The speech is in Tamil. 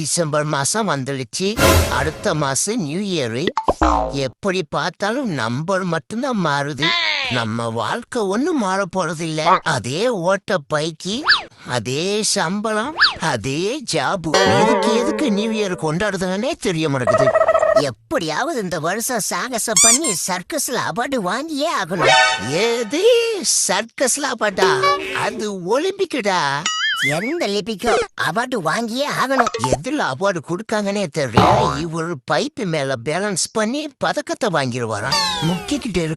டிசம்பர் மாசம் வந்துடுச்சு. அடுத்த மாசம் நியூ இயர். எப்படி பார்த்தாலும் நம்பர் மட்டும்தான் மாறுது. நம்ம வாழ்க்கை ஒண்ணும் மாற போறது இல்ல. அதே ஓட்ட பைக்கி, அதே சம்பளம், அதே ஜாபு. எதுக்கு நியூ இயர் கொண்டாடுதுன்னே தெரிய மாட்டேங்குது. எப்படியாவது இந்த வருஷம் சாகசம் பண்ணி சர்க்கஸ்ல அவார்டு வாங்கியே ஆகணும். ஏது சர்க்கஸ்ல அவார்டா? அது ஒலிம்பிக்குடா. எந்த லிபிக்கும் அவார்டு வாங்கியே ஆகணும். எதுல அவார்டு கொடுக்காங்கன்னே தெரியல. இவர் பைப்பு மேல பேலன்ஸ் பண்ணி பதக்கத்தை வாங்கிடுவாராம். முக்கிக்கிட்டு